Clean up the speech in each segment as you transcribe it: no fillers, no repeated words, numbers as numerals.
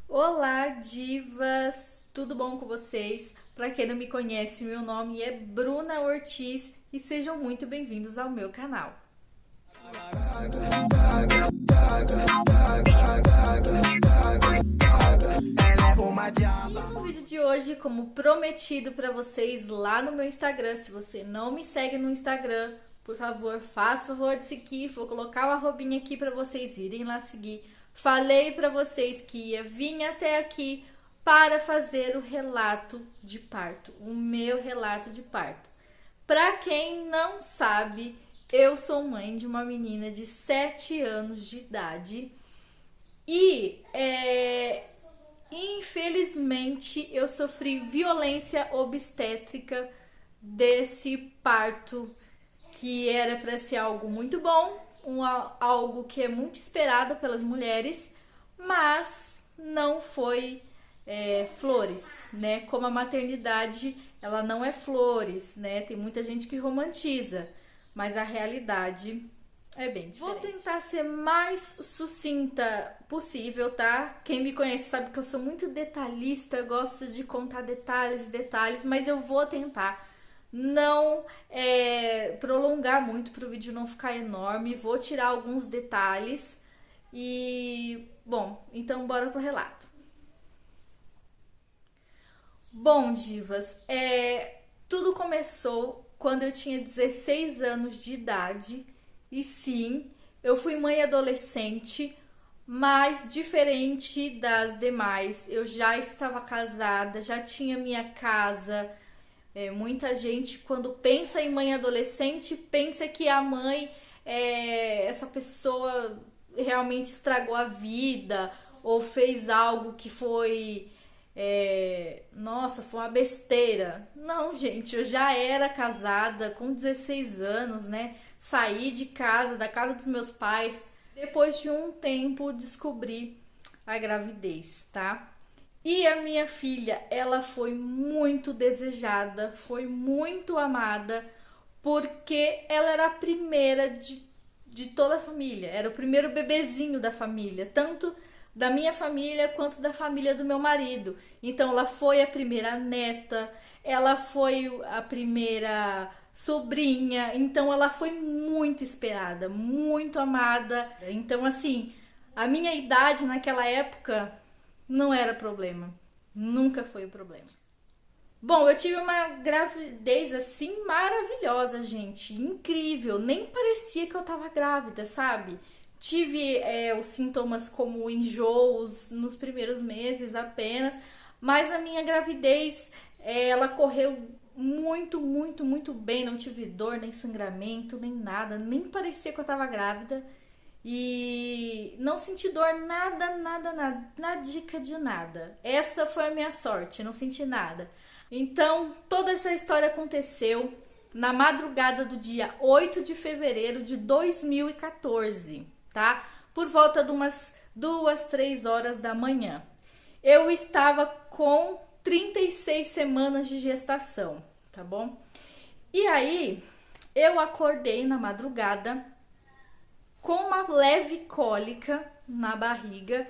Olá, divas! Tudo bom com vocês? Para quem não me conhece, meu nome é Bruna Ortiz e sejam muito bem-vindos ao meu canal. E no vídeo de hoje, como prometido para vocês lá no meu Instagram, se você não me segue no Instagram, por favor, faça o favor de seguir, vou colocar o arrobinha aqui para vocês irem lá seguir. Falei para vocês que ia vir até aqui para fazer o relato de parto, o meu relato de parto. Para quem não sabe, eu sou mãe de uma menina de 7 anos de idade e infelizmente eu sofri violência obstétrica desse parto que era para ser algo muito bom, algo que é muito esperado pelas mulheres, mas não foi flores, né? Como a maternidade, ela não é flores, né? Tem muita gente que romantiza, mas a realidade é bem diferente. Vou tentar ser mais sucinta possível, tá? Quem me conhece sabe que eu sou muito detalhista, gosto de contar detalhes, mas eu vou tentar não prolongar muito para o vídeo não ficar enorme. Vou tirar alguns detalhes e, bom, então bora pro relato. Bom, divas, tudo começou quando eu tinha 16 anos de idade. E sim, eu fui mãe adolescente, mas diferente das demais. Eu já estava casada, já tinha minha casa. Muita gente, quando pensa em mãe adolescente, pensa que a mãe essa pessoa realmente estragou a vida ou fez algo que foi nossa, foi uma besteira. Não, gente, eu já era casada com 16 anos, né? Saí de casa, da casa dos meus pais. Depois de um tempo, descobri a gravidez, tá? E a minha filha, ela foi muito desejada, foi muito amada, porque ela era a primeira de toda a família, era o primeiro bebezinho da família, tanto da minha família quanto da família do meu marido. Então ela foi a primeira neta, ela foi a primeira sobrinha, então ela foi muito esperada, muito amada. Então assim, a minha idade naquela época não era problema, nunca foi o problema. Bom, eu tive uma gravidez assim maravilhosa, gente, incrível. Nem parecia que eu tava grávida, sabe? Tive os sintomas como enjoos nos primeiros meses apenas, mas a minha gravidez ela correu muito bem. Não tive dor, nem sangramento, nem nada. Nem parecia que eu tava grávida. E não senti dor, nada, dica de nada. Essa foi a minha sorte, não senti nada. Então, toda essa história aconteceu na madrugada do dia 8 de fevereiro de 2014, tá? Por volta de umas 2, 3 horas da manhã. Eu estava com 36 semanas de gestação, tá bom? E aí, eu acordei na madrugada com uma leve cólica na barriga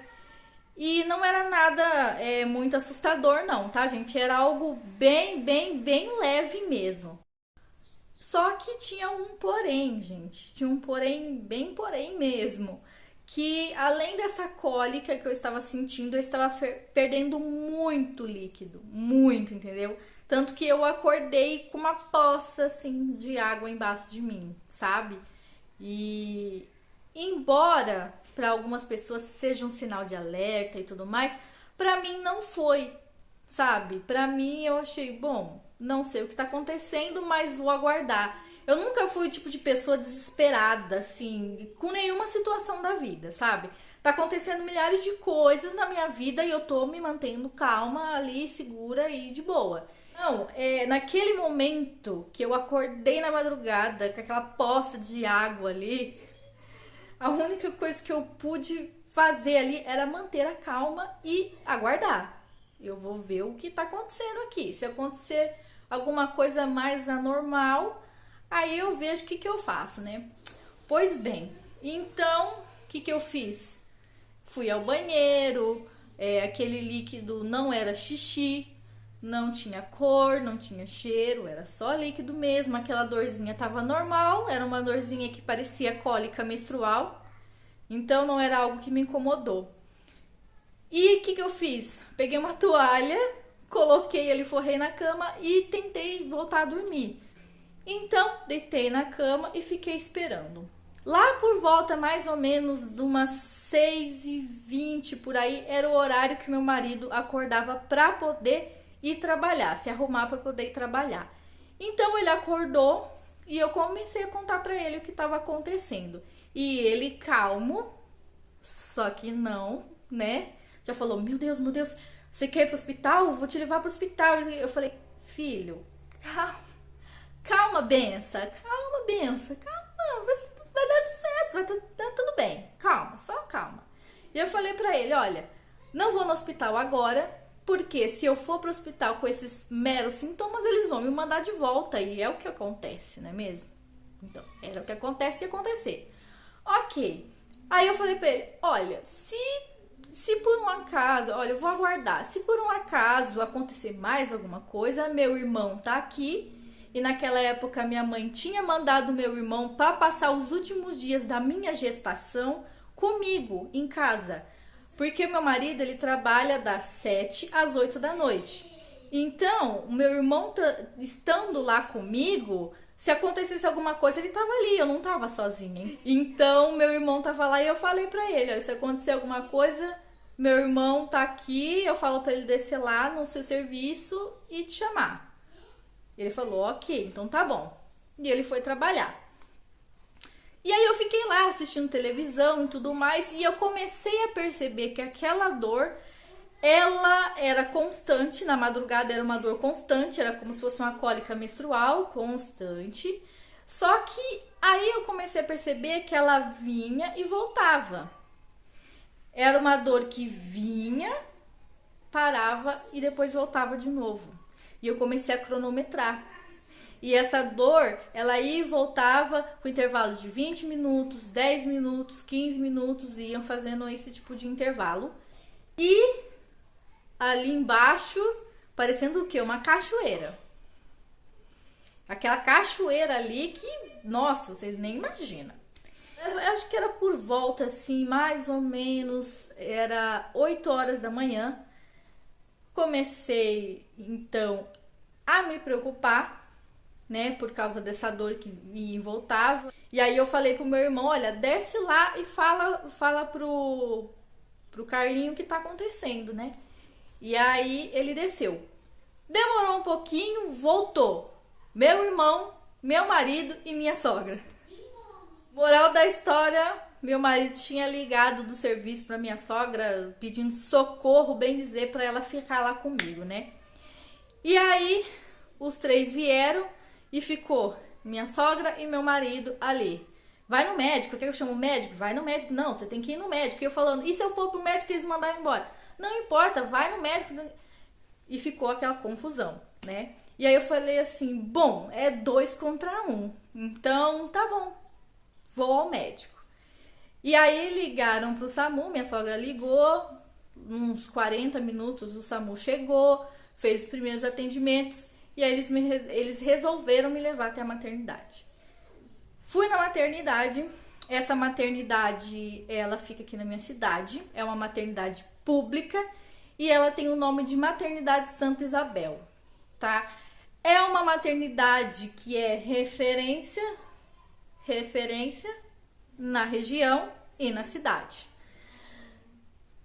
e não era nada muito assustador não, tá, gente? Era algo bem leve mesmo. Só que tinha um porém, gente. Tinha um porém, bem porém mesmo. Que além dessa cólica que eu estava sentindo, eu estava perdendo muito líquido. Muito, entendeu? Tanto que eu acordei com uma poça, assim, de água embaixo de mim, sabe? E embora para algumas pessoas seja um sinal de alerta e tudo mais, para mim não foi, sabe? Para mim eu achei, bom, não sei o que tá acontecendo, mas vou aguardar. Eu nunca fui o tipo de pessoa desesperada, assim, com nenhuma situação da vida, sabe? Tá acontecendo milhares de coisas na minha vida e eu tô me mantendo calma ali, segura e de boa. Não, naquele momento que eu acordei na madrugada com aquela poça de água ali, a única coisa que eu pude fazer ali era manter a calma e aguardar. Eu vou ver o que tá acontecendo aqui. Se acontecer alguma coisa mais anormal, aí eu vejo o que eu faço, né? Pois bem, então o que eu fiz? Fui ao banheiro, Aquele líquido não era xixi, não tinha cor, não tinha cheiro, era só líquido mesmo. Aquela dorzinha tava normal, era uma dorzinha que parecia cólica menstrual, então não era algo que me incomodou. E o que eu fiz? Peguei uma toalha, coloquei ali, forrei na cama e tentei voltar a dormir. Então, deitei na cama e fiquei esperando. Lá por volta mais ou menos de umas 6h20 por aí, era o horário que meu marido acordava para poder ir trabalhar, se arrumar para poder ir trabalhar. Então ele acordou e eu comecei a contar para ele o que estava acontecendo. E ele calmo, só que não, né? Já falou: meu Deus, você quer ir pro hospital? Vou te levar pro hospital. Eu falei: filho, calma, benção, calma, vai dar certo, vai dar tudo bem, calma, só calma. E eu falei pra ele: olha, não vou no hospital agora, porque se eu for pro hospital com esses meros sintomas, eles vão me mandar de volta, e é o que acontece, não é mesmo? Então, era o que acontece e ia acontecer. Ok. Aí eu falei pra ele: olha, se por um acaso, olha, eu vou aguardar, se por um acaso acontecer mais alguma coisa, meu irmão tá aqui. E naquela época minha mãe tinha mandado meu irmão para passar os últimos dias da minha gestação comigo em casa. Porque meu marido, ele trabalha das 7 às 8 da noite. Então, o meu irmão estando lá comigo, se acontecesse alguma coisa, ele tava ali, eu não tava sozinha. Então, meu irmão tava lá e eu falei pra ele: olha, se acontecer alguma coisa, meu irmão tá aqui, eu falo pra ele descer lá no seu serviço e te chamar. Ele falou: ok, então tá bom. E ele foi trabalhar. E aí eu fiquei lá assistindo televisão e tudo mais, e eu comecei a perceber que aquela dor, ela era constante, na madrugada era uma dor constante, era como se fosse uma cólica menstrual constante. Só que aí eu comecei a perceber que ela vinha e voltava. Era uma dor que vinha, parava e depois voltava de novo. E eu comecei a cronometrar. E essa dor, ela ia e voltava com intervalo de 20 minutos, 10 minutos, 15 minutos, iam fazendo esse tipo de intervalo. E ali embaixo, parecendo o quê? Uma cachoeira. Aquela cachoeira ali que, nossa, vocês nem imaginam. Eu acho que era por volta, assim, mais ou menos, era 8 horas da manhã. Comecei, então, a me preocupar, né, por causa dessa dor que me voltava. E aí eu falei pro meu irmão: olha, desce lá e fala pro Carlinho o que tá acontecendo, né? E aí ele desceu. Demorou um pouquinho, voltou. Meu irmão, meu marido e minha sogra. Moral da história: meu marido tinha ligado do serviço pra minha sogra pedindo socorro, bem dizer, pra ela ficar lá comigo, né? E aí os três vieram e ficou minha sogra e meu marido ali. Vai no médico, quer que eu chamo o médico? Vai no médico. Não, você tem que ir no médico. E eu falando: e se eu for pro médico e eles mandarem embora? Não importa, vai no médico. E ficou aquela confusão, né? E aí eu falei assim: bom, é 2 contra 1. Então tá bom, vou ao médico. E aí ligaram pro SAMU, minha sogra ligou, uns 40 minutos o SAMU chegou, fez os primeiros atendimentos e aí eles resolveram me levar até a maternidade. Fui na maternidade. Essa maternidade, ela fica aqui na minha cidade, é uma maternidade pública e ela tem o nome de Maternidade Santa Isabel, tá? É uma maternidade que é referência na região e na cidade.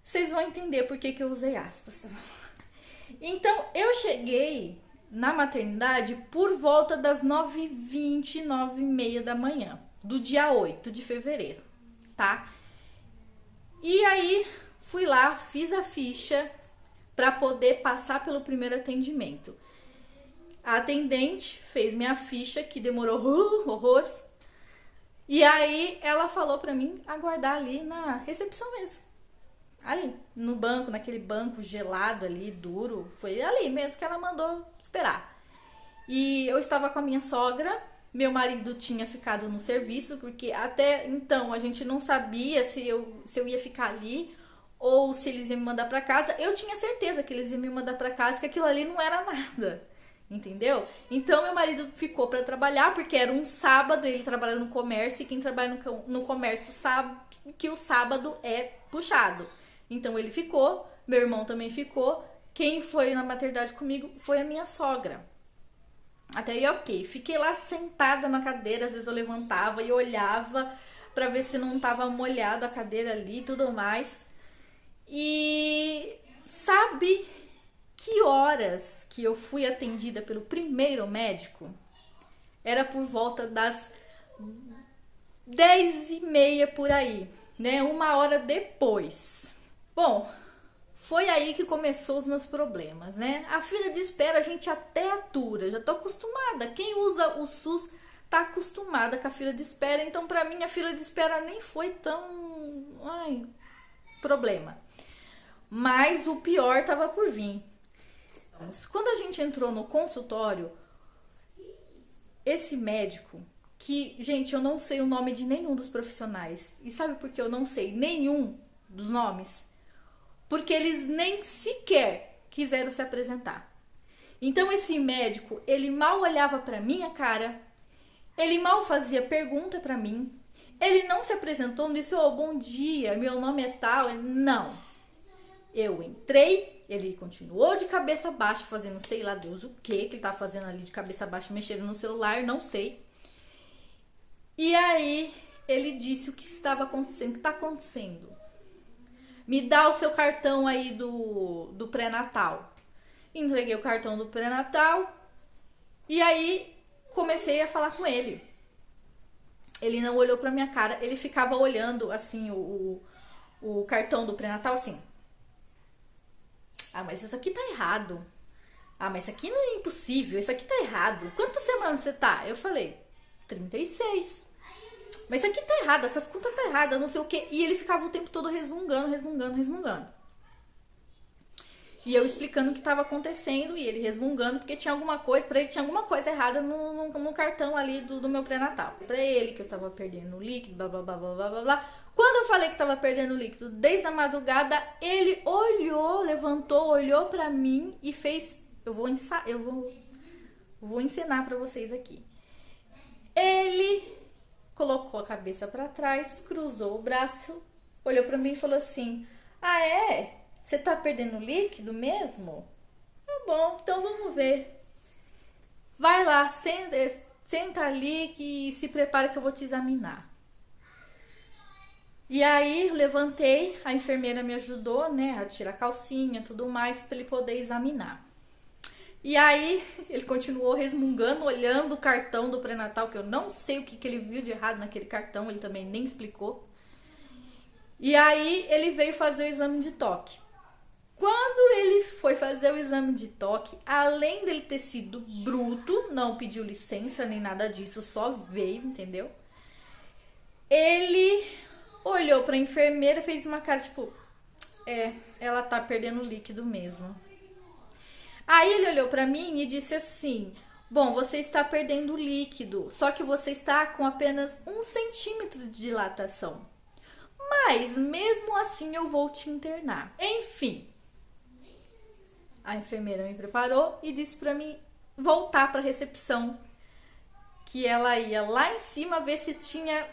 Vocês vão entender por que eu usei aspas, tá? Então, eu cheguei na maternidade por volta das 9h20, 9h30 da manhã, do dia 8 de fevereiro, tá? E aí, fui lá, fiz a ficha para poder passar pelo primeiro atendimento. A atendente fez minha ficha, que demorou horrores. E aí, ela falou pra mim aguardar ali na recepção mesmo. Ali, no banco, naquele banco gelado ali, duro. Foi ali mesmo que ela mandou esperar. E eu estava com a minha sogra. Meu marido tinha ficado no serviço, porque até então a gente não sabia se eu ia ficar ali ou se eles iam me mandar pra casa. Eu tinha certeza que eles iam me mandar pra casa, que aquilo ali não era nada. Entendeu? Então meu marido ficou pra trabalhar, porque era um sábado, ele trabalha no comércio, e quem trabalha no comércio sabe que o sábado é puxado. Então ele ficou, meu irmão também ficou. Quem foi na maternidade comigo foi a minha sogra. Até aí, ok. Fiquei lá sentada na cadeira, às vezes eu levantava e olhava pra ver se não tava molhado a cadeira ali e tudo mais. E sabe que horas que eu fui atendida pelo primeiro médico? Era por volta das 10h30 por aí, né? 1 hora depois. Bom, foi aí que começou os meus problemas, né? A fila de espera a gente até atura, já tô acostumada. Quem usa o SUS tá acostumada com a fila de espera, então pra mim a fila de espera nem foi tão, problema. Mas o pior tava por vir. Quando a gente entrou no consultório, esse médico, que, gente, eu não sei o nome de nenhum dos profissionais. E sabe por que eu não sei nenhum dos nomes? Porque eles nem sequer quiseram se apresentar. Então esse médico, ele mal olhava pra minha cara, ele mal fazia pergunta pra mim, ele não se apresentou, não disse, bom dia, meu nome é tal. Não. Eu entrei, ele continuou de cabeça baixa, fazendo sei lá Deus o que ele tá fazendo ali de cabeça baixa, mexendo no celular, não sei. E aí ele disse o que estava acontecendo, o que tá acontecendo. Me dá o seu cartão aí do pré-natal. Entreguei o cartão do pré-natal e aí comecei a falar com ele. Ele não olhou pra minha cara, ele ficava olhando assim o cartão do pré-natal assim. Ah, mas isso aqui tá errado. Ah, mas isso aqui não é impossível, isso aqui tá errado. Quantas semanas você tá? Eu falei, 36. Mas isso aqui tá errado, essas contas tá erradas, não sei o que. E ele ficava o tempo todo resmungando. E eu explicando o que estava acontecendo e ele resmungando, porque tinha alguma coisa, pra ele tinha alguma coisa errada no cartão ali do meu pré-natal. Pra ele que eu tava perdendo o líquido, blá blá blá blá blá blá. Quando eu falei que tava perdendo o líquido desde a madrugada, ele olhou, levantou, olhou pra mim e fez. Eu vou encenar pra vocês aqui. Ele colocou a cabeça pra trás, cruzou o braço, olhou pra mim e falou assim: ah, é? Você tá perdendo líquido mesmo? Tá bom, então vamos ver. Vai lá, senta ali e se prepara que eu vou te examinar. E aí, levantei, a enfermeira me ajudou, né, a tirar a calcinha e tudo mais, pra ele poder examinar. E aí, ele continuou resmungando, olhando o cartão do pré-natal, que eu não sei o que ele viu de errado naquele cartão, ele também nem explicou. E aí, ele veio fazer o exame de toque. Quando ele foi fazer o exame de toque, além dele ter sido bruto, não pediu licença nem nada disso, só veio, entendeu? Ele olhou pra enfermeira e fez uma cara tipo, ela tá perdendo líquido mesmo. Aí ele olhou pra mim e disse assim: bom, você está perdendo líquido, só que você está com apenas 1 centímetro de dilatação. Mas mesmo assim eu vou te internar. Enfim, a enfermeira me preparou e disse pra mim voltar pra recepção, que ela ia lá em cima ver se tinha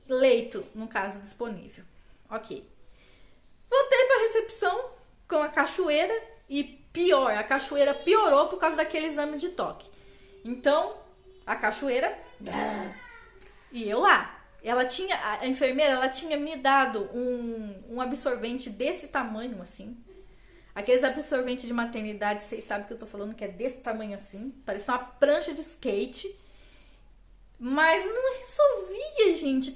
leito, no caso, disponível. Ok. Voltei pra recepção com a cachoeira e pior, a cachoeira piorou por causa daquele exame de toque. Então, a cachoeira e eu lá. A enfermeira, ela tinha me dado um absorvente desse tamanho, assim. Aqueles absorventes de maternidade, vocês sabem que eu tô falando, que é desse tamanho assim. Parecia uma prancha de skate. Mas não resolvia, gente.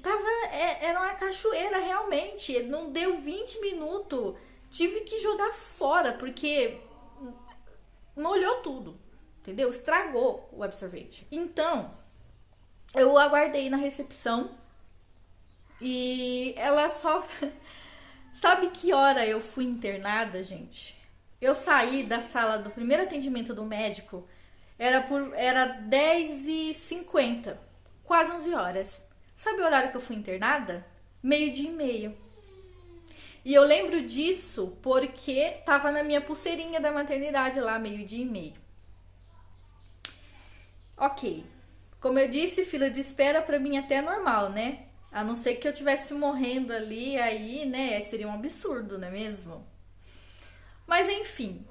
Era uma cachoeira, realmente. Não deu 20 minutos. Tive que jogar fora, porque molhou tudo. Entendeu? Estragou o absorvente. Então, eu aguardei na recepção. E ela só... Sabe que hora eu fui internada, gente? Eu saí da sala do primeiro atendimento do médico, era 10h50, quase 11 horas. Sabe o horário que eu fui internada? 12h30. E eu lembro disso porque tava na minha pulseirinha da maternidade lá, 12:30. Ok. Como eu disse, fila de espera pra mim até é normal, né? A não ser que eu tivesse morrendo ali, aí, né, seria um absurdo, não é mesmo? Mas enfim,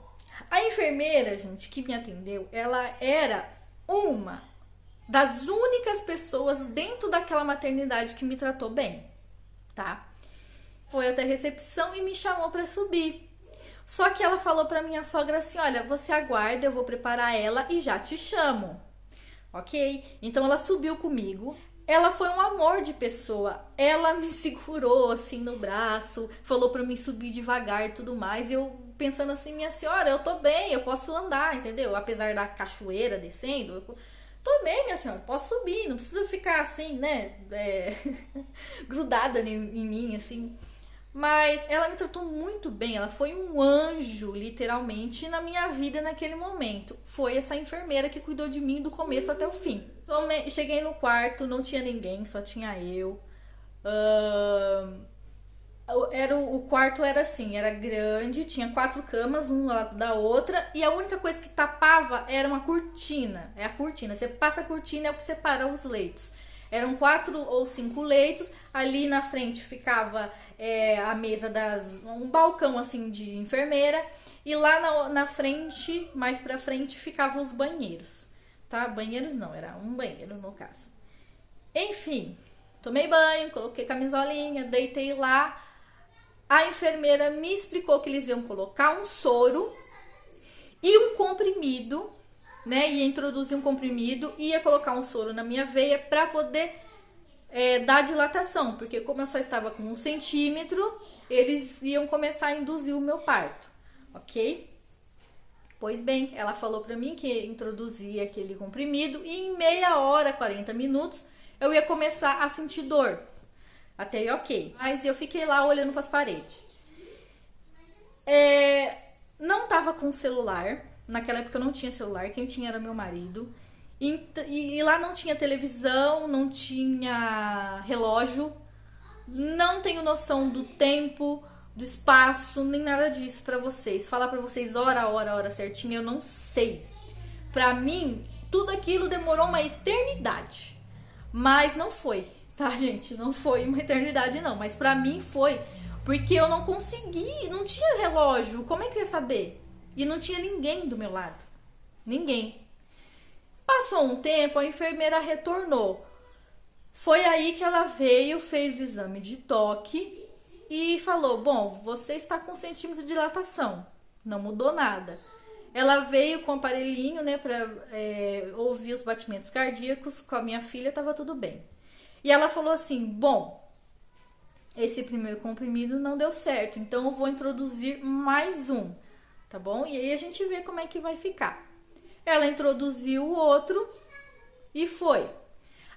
a enfermeira, gente, que me atendeu, ela era uma das únicas pessoas dentro daquela maternidade que me tratou bem, tá? Foi até a recepção e me chamou pra subir. Só que ela falou pra minha sogra assim: olha, você aguarda, eu vou preparar ela e já te chamo. Ok? Então ela subiu comigo. Ela foi um amor de pessoa. Ela me segurou assim no braço, falou pra mim subir devagar e tudo mais. E eu pensando assim, minha senhora, eu tô bem, eu posso andar, entendeu? Apesar da cachoeira descendo, eu tô bem, minha senhora, posso subir, não precisa ficar assim, né? Grudada em mim, assim. Mas ela me tratou muito bem, ela foi um anjo, literalmente, na minha vida naquele momento. Foi essa enfermeira que cuidou de mim do começo até o fim. Cheguei no quarto, não tinha ninguém, só tinha eu. O quarto era assim, era grande, tinha 4 camas, um lado da outra, e a única coisa que tapava era uma cortina. É a cortina. Você passa a cortina, é o que separa os leitos. Eram 4 ou 5 leitos. Ali na frente ficava a mesa um balcão assim de enfermeira. E lá na frente, mais pra frente, ficavam os banheiros. Tá? Banheiros não, era um banheiro no caso. Enfim, tomei banho, coloquei camisolinha, deitei lá. A enfermeira me explicou que eles iam colocar um soro e um comprimido, né? Ia introduzir um comprimido, ia colocar um soro na minha veia para poder dar dilatação, porque como eu só estava com 1 centímetro, eles iam começar a induzir o meu parto, ok? Pois bem, ela falou para mim que introduzia aquele comprimido e em meia hora, 40 minutos, eu ia começar a sentir dor. Até aí, ok. Mas eu fiquei lá olhando para as paredes. Não tava com celular. Naquela época eu não tinha celular. Quem tinha era meu marido. E lá não tinha televisão, não tinha relógio. Não tenho noção do tempo, do espaço, nem nada disso pra vocês. Falar pra vocês hora certinha, eu não sei. Pra mim, tudo aquilo demorou uma eternidade. Mas não foi, tá, gente? Não foi uma eternidade, não. Mas pra mim foi, porque eu não consegui, não tinha relógio. Como é que eu ia saber? E não tinha ninguém do meu lado. Ninguém. Passou um tempo, a enfermeira retornou. Foi aí que ela veio, fez o exame de toque e falou: bom, você está com 1 centímetro de dilatação. Não mudou nada. Ela veio com o aparelhinho, né, pra ouvir os batimentos cardíacos. Com a minha filha tava tudo bem. E ela falou assim: bom, esse primeiro comprimido não deu certo, então eu vou introduzir mais um, tá bom? E aí a gente vê como é que vai ficar. Ela introduziu o outro e foi.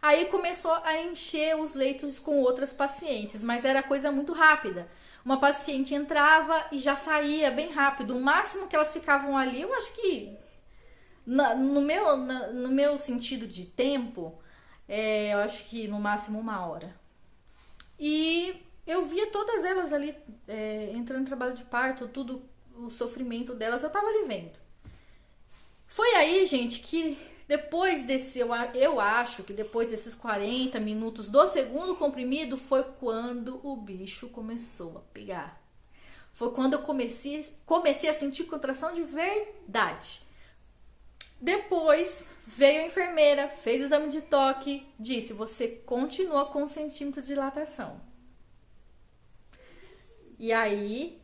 Aí começou a encher os leitos com outras pacientes, mas era coisa muito rápida. Uma paciente entrava e já saía bem rápido. O máximo que elas ficavam ali, eu acho que no meu sentido de tempo, eu acho que no máximo 1 hora. E eu via todas elas ali entrando em trabalho de parto, tudo, o sofrimento delas, eu tava ali vendo. Foi aí, gente, que depois desse, eu acho que depois desses 40 minutos do segundo comprimido, foi quando o bicho começou a pegar. Foi quando eu comecei a sentir contração de verdade. Depois veio a enfermeira, fez exame de toque, disse: você continua com 1 centímetro de dilatação. E aí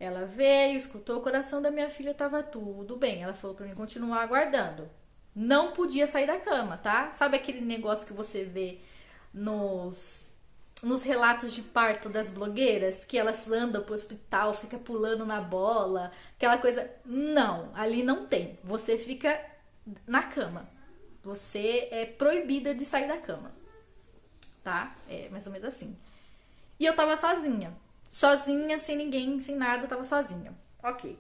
ela veio, escutou o coração da minha filha, tava tudo bem. Ela falou pra mim continuar aguardando. Não podia sair da cama, tá? Sabe aquele negócio que você vê nos relatos de parto das blogueiras? Que elas andam pro hospital, fica pulando na bola, aquela coisa. Não, ali não tem. Você fica na cama. Você é proibida de sair da cama, tá? É mais ou menos assim. E eu tava sozinha. Sozinha, sem ninguém, sem nada, eu tava sozinha. Ok.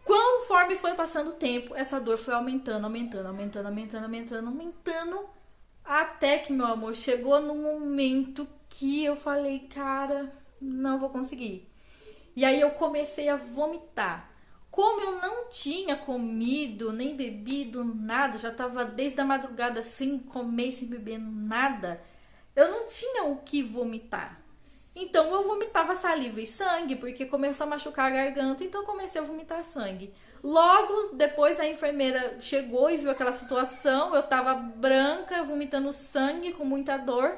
Conforme foi passando o tempo, essa dor foi aumentando, até que, meu amor, chegou num momento que eu falei: cara, não vou conseguir. E aí eu comecei a vomitar. Como eu não tinha comido, nem bebido nada, já tava desde a madrugada sem comer, sem beber nada, eu não tinha o que vomitar. Então eu vomitava saliva e sangue, porque começou a machucar a garganta, então eu comecei a vomitar sangue. Logo depois a enfermeira chegou e viu aquela situação, eu tava branca, vomitando sangue, com muita dor.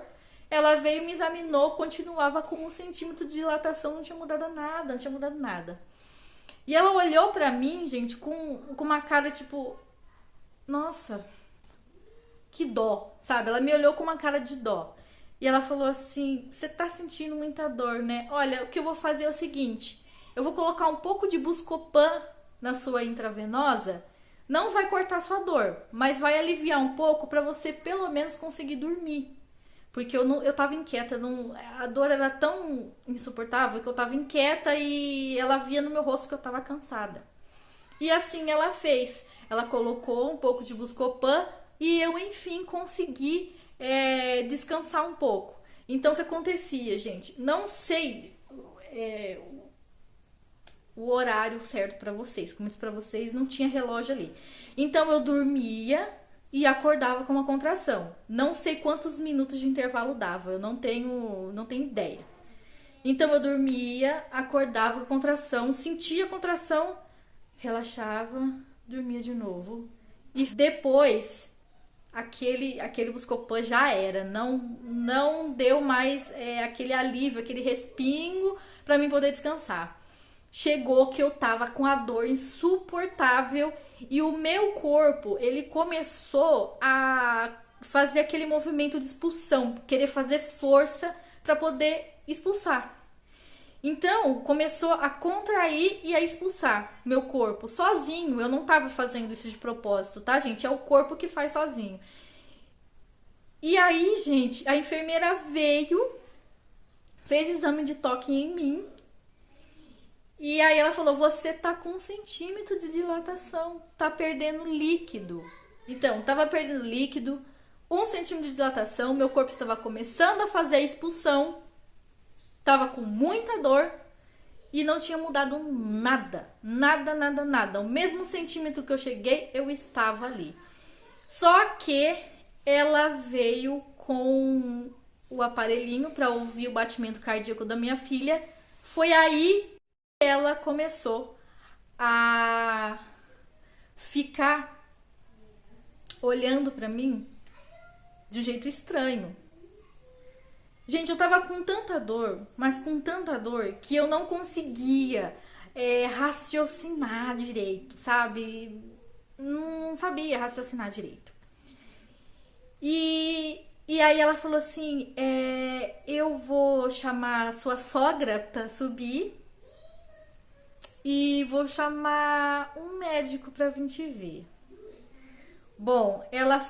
Ela veio, me examinou, continuava com 1 centímetro de dilatação, não tinha mudado nada, não tinha mudado nada. E ela olhou pra mim, gente, com uma cara tipo, nossa, que dó, sabe? Ela me olhou com uma cara de dó. E ela falou assim, você tá sentindo muita dor, né? Olha, o que eu vou fazer é o seguinte, eu vou colocar um pouco de Buscopan na sua intravenosa, não vai cortar sua dor, mas vai aliviar um pouco pra você pelo menos conseguir dormir. Porque eu tava inquieta, a dor era tão insuportável que eu tava inquieta e ela via no meu rosto que eu tava cansada. E assim ela fez. Ela colocou um pouco de Buscopan e eu, enfim, consegui descansar um pouco. Então, o que acontecia, gente? Não sei o horário certo pra vocês. Como isso pra vocês não tinha relógio ali. Então, eu dormia e acordava com uma contração. Não sei quantos minutos de intervalo dava. Eu não tenho ideia. Então, eu dormia, acordava com a contração, sentia a contração, relaxava, dormia de novo. E depois, aquele Buscopan já era. Não deu mais aquele alívio, aquele respingo pra mim poder descansar. Chegou que eu tava com a dor insuportável e o meu corpo, ele começou a fazer aquele movimento de expulsão, querer fazer força pra poder expulsar. Então, começou a contrair e a expulsar meu corpo sozinho. Eu não tava fazendo isso de propósito, tá, gente? É o corpo que faz sozinho. E aí, gente, a enfermeira veio, fez exame de toque em mim. E aí ela falou, você tá com 1 centímetro de dilatação, tá perdendo líquido. Então, tava perdendo líquido, 1 centímetro de dilatação, meu corpo estava começando a fazer a expulsão, tava com muita dor e não tinha mudado nada, nada. O mesmo centímetro que eu cheguei, eu estava ali. Só que ela veio com o aparelhinho para ouvir o batimento cardíaco da minha filha. Foi aí ela começou a ficar olhando pra mim de um jeito estranho. Gente, eu tava com tanta dor, mas com tanta dor, que eu não conseguia raciocinar direito, sabe? Não sabia raciocinar direito. E aí ela falou assim, eu vou chamar a sua sogra pra subir e vou chamar um médico pra vir te ver. Bom, ela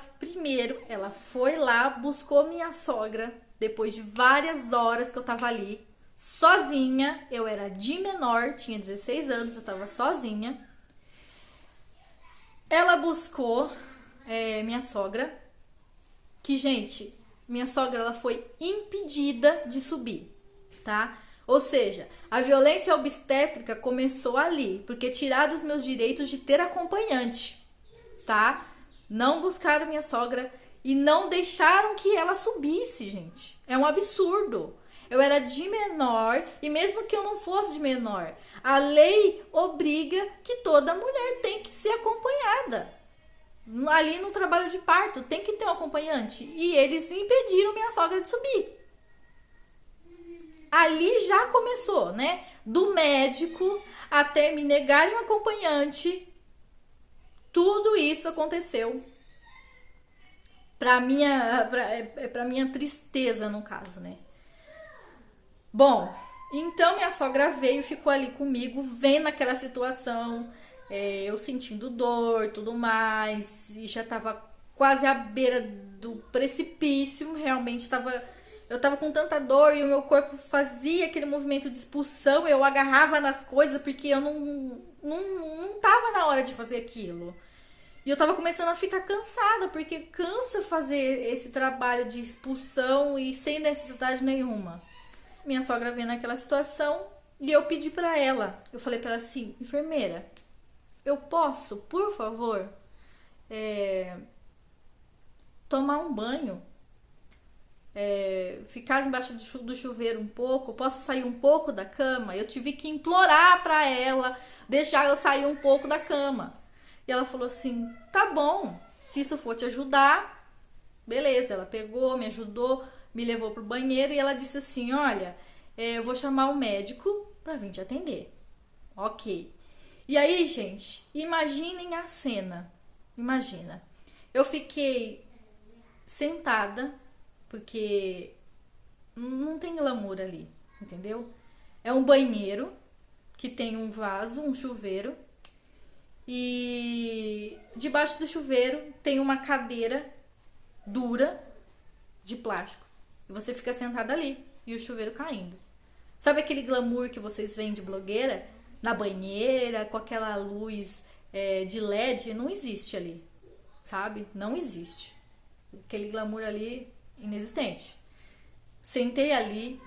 foi lá, buscou minha sogra, depois de várias horas que eu tava ali, sozinha. Eu era de menor, tinha 16 anos, eu tava sozinha. Ela buscou minha sogra, que, gente, minha sogra ela foi impedida de subir, tá? Ou seja, a violência obstétrica começou ali, porque tiraram os meus direitos de ter acompanhante, tá? Não buscaram minha sogra e não deixaram que ela subisse, gente. É um absurdo. Eu era de menor e mesmo que eu não fosse de menor, a lei obriga que toda mulher tem que ser acompanhada. Ali no trabalho de parto tem que ter um acompanhante e eles impediram minha sogra de subir. Ali já começou, né? Do médico até me negarem um acompanhante, tudo isso aconteceu pra minha tristeza, no caso, né? Bom, então minha sogra veio e ficou ali comigo, vendo aquela situação, eu sentindo dor, tudo mais, e já tava quase à beira do precipício, realmente eu tava com tanta dor e o meu corpo fazia aquele movimento de expulsão, eu agarrava nas coisas porque eu não tava na hora de fazer aquilo. E eu tava começando a ficar cansada, porque cansa fazer esse trabalho de expulsão e sem necessidade nenhuma. minha sogra vendo aquela situação e eu pedi pra ela. Eu falei pra ela assim, enfermeira, eu posso, por favor, tomar um banho? Ficar embaixo do chuveiro um pouco? Posso sair um pouco da cama? Eu tive que implorar pra ela deixar eu sair um pouco da cama. E ela falou assim, tá bom, se isso for te ajudar, beleza. Ela pegou, me ajudou, me levou pro banheiro e ela disse assim, olha, eu vou chamar o médico pra vir te atender. Ok. E aí, gente, imaginem a cena. Imagina. Eu fiquei sentada, porque não tem glamour ali, entendeu? É um banheiro que tem um vaso, um chuveiro, e debaixo do chuveiro tem uma cadeira dura de plástico. E você fica sentada ali e o chuveiro caindo. Sabe aquele glamour que vocês veem de blogueira? Na banheira, com aquela luz de LED? Não existe ali, sabe? Não existe. Aquele glamour ali, inexistente. Sentei ali,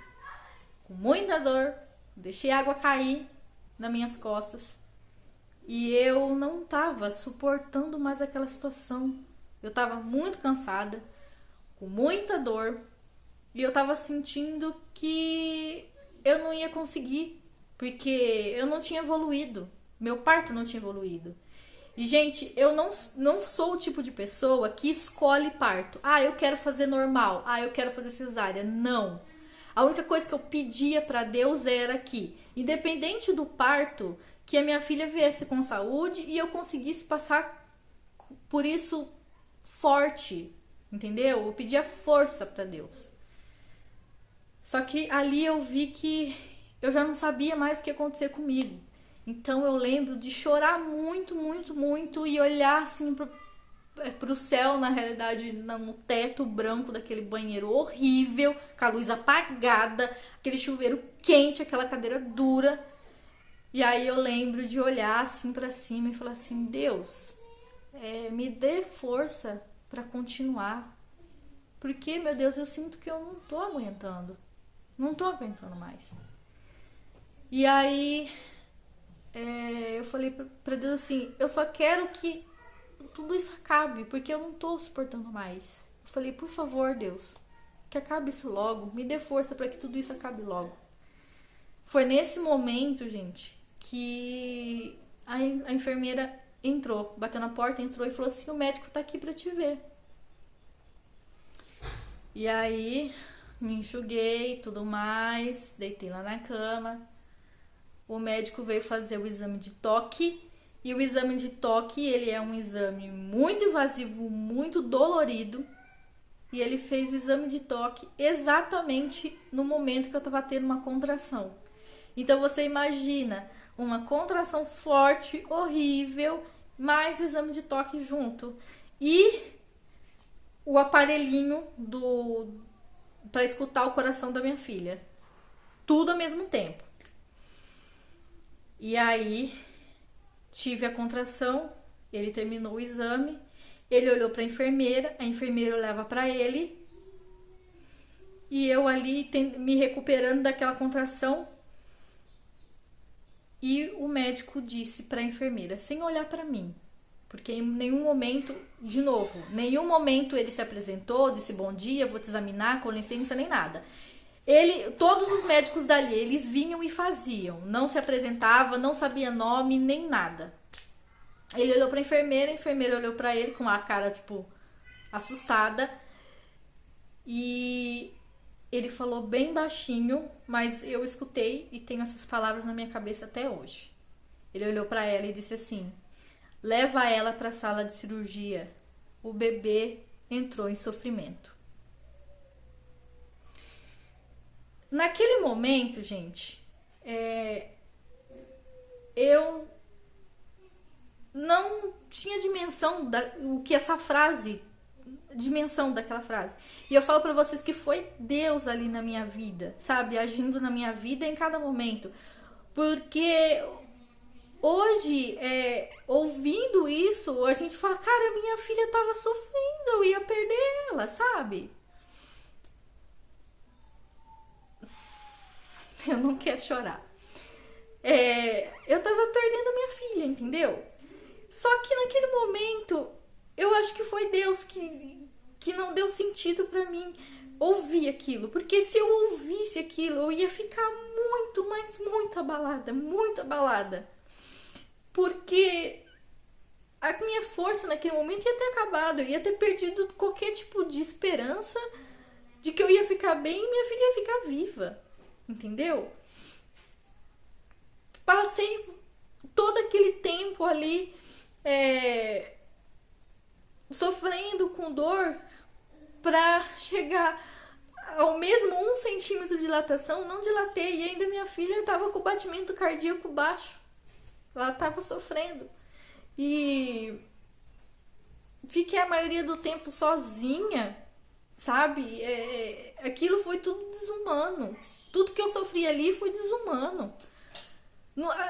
com muita dor, deixei a água cair nas minhas costas. E eu não tava suportando mais aquela situação. Eu tava muito cansada, com muita dor. E eu tava sentindo que eu não ia conseguir, porque eu não tinha evoluído. Meu parto não tinha evoluído. E, gente, eu não sou o tipo de pessoa que escolhe parto. Ah, eu quero fazer normal. Ah, eu quero fazer cesárea. Não. A única coisa que eu pedia pra Deus era que, independente do parto, que a minha filha viesse com saúde e eu conseguisse passar por isso forte, entendeu? Eu pedia força pra Deus. Só que ali eu vi que eu já não sabia mais o que ia acontecer comigo. Então eu lembro de chorar muito, muito, muito e olhar assim pro céu, na realidade, no teto branco daquele banheiro horrível, com a luz apagada, aquele chuveiro quente, aquela cadeira dura. E aí eu lembro de olhar assim pra cima e falar assim, Deus, me dê força pra continuar. Porque, meu Deus, eu sinto que eu não tô aguentando. Não tô aguentando mais. E aí eu falei pra Deus assim, eu só quero que tudo isso acabe, porque eu não tô suportando mais. Eu falei, por favor, Deus, que acabe isso logo, me dê força pra que tudo isso acabe logo. Foi nesse momento, gente, que a enfermeira entrou, bateu na porta, entrou e falou assim, o médico tá aqui pra te ver. E aí me enxuguei e tudo mais, deitei lá na cama. O médico veio fazer o exame de toque. E o exame de toque, ele é um exame muito invasivo, muito dolorido. E ele fez o exame de toque exatamente no momento que eu tava tendo uma contração. Então você imagina uma contração forte, horrível, mais o exame de toque junto. E o aparelhinho para escutar o coração da minha filha. Tudo ao mesmo tempo. E aí tive a contração, ele terminou o exame, ele olhou para a enfermeira olhava para ele e eu ali me recuperando daquela contração. E o médico disse para a enfermeira, sem olhar para mim, porque em nenhum momento, de novo, nenhum momento ele se apresentou, disse bom dia, vou te examinar, com licença, nem nada. Todos os médicos dali, eles vinham e faziam, não se apresentava, não sabia nome, nem nada. Ele olhou pra enfermeira, a enfermeira olhou pra ele com a cara, tipo, assustada. E ele falou bem baixinho, mas eu escutei e tenho essas palavras na minha cabeça até hoje. Ele olhou pra ela e disse assim, leva ela pra sala de cirurgia, o bebê entrou em sofrimento. Naquele momento, gente, eu não tinha dimensão dimensão daquela frase. E eu falo pra vocês que foi Deus ali na minha vida, sabe? Agindo na minha vida em cada momento. Porque hoje, ouvindo isso, a gente fala, cara, minha filha tava sofrendo, eu ia perder ela, sabe? eu não quero chorar. Eu tava perdendo minha filha, entendeu? Só que naquele momento, eu acho que foi Deus que não deu sentido pra mim ouvir aquilo. Porque se eu ouvisse aquilo, eu ia ficar muito, mas muito abalada, muito abalada. Porque a minha força naquele momento ia ter acabado, eu ia ter perdido qualquer tipo de esperança de que eu ia ficar bem e minha filha ia ficar viva, entendeu? Passei todo aquele tempo ali sofrendo com dor pra chegar ao mesmo 1 centímetro de dilatação. Não dilatei e ainda minha filha tava com o batimento cardíaco baixo, ela tava sofrendo. E fiquei a maioria do tempo sozinha, sabe? Aquilo foi tudo desumano. Tudo que eu sofri ali foi desumano.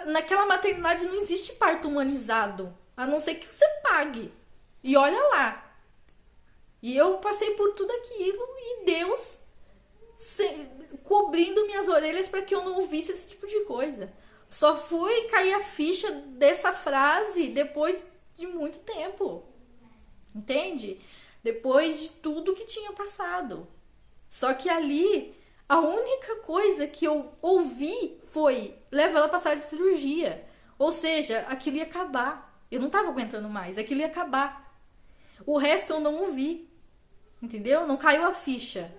Naquela maternidade não existe parto humanizado, a não ser que você pague. E olha lá. E eu passei por tudo aquilo e Deus cobrindo minhas orelhas para que eu não ouvisse esse tipo de coisa. Só fui cair a ficha dessa frase depois de muito tempo. Entende? Depois de tudo que tinha passado. Só que ali, a única coisa que eu ouvi foi: leva ela pra sala de cirurgia. Ou seja, aquilo ia acabar. Eu não tava aguentando mais, aquilo ia acabar. O resto eu não ouvi. Entendeu? Não caiu a ficha.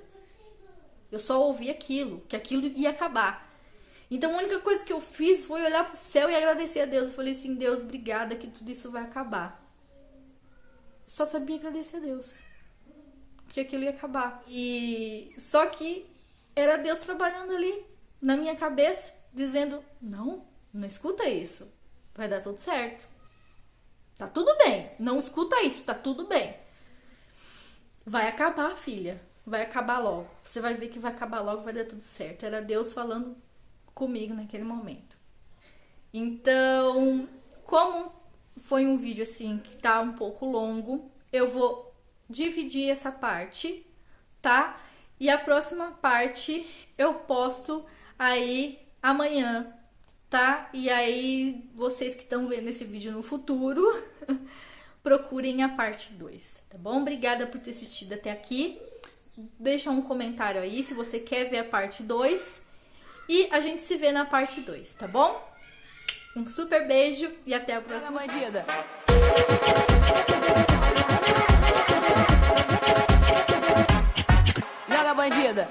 Eu só ouvi aquilo, que aquilo ia acabar. Então a única coisa que eu fiz foi olhar pro céu e agradecer a Deus. Eu falei assim: Deus, obrigada que tudo isso vai acabar. Eu só sabia agradecer a Deus, que aquilo ia acabar. E só que era Deus trabalhando ali na minha cabeça, dizendo: não escuta isso, vai dar tudo certo, tá tudo bem, não escuta isso, tá tudo bem, vai acabar, filha, vai acabar logo, você vai ver que vai acabar logo, vai dar tudo certo. Era Deus falando comigo naquele momento. Então, como foi um vídeo assim que tá um pouco longo, eu vou dividir essa parte, tá? E a próxima parte eu posto aí amanhã, tá? E aí vocês que estão vendo esse vídeo no futuro, procurem a parte 2, tá bom? Obrigada por ter assistido até aqui. Deixa um comentário aí se você quer ver a parte 2. E a gente se vê na parte 2, tá bom? Um super beijo e até a próxima. Joga bandida. Joga bandida.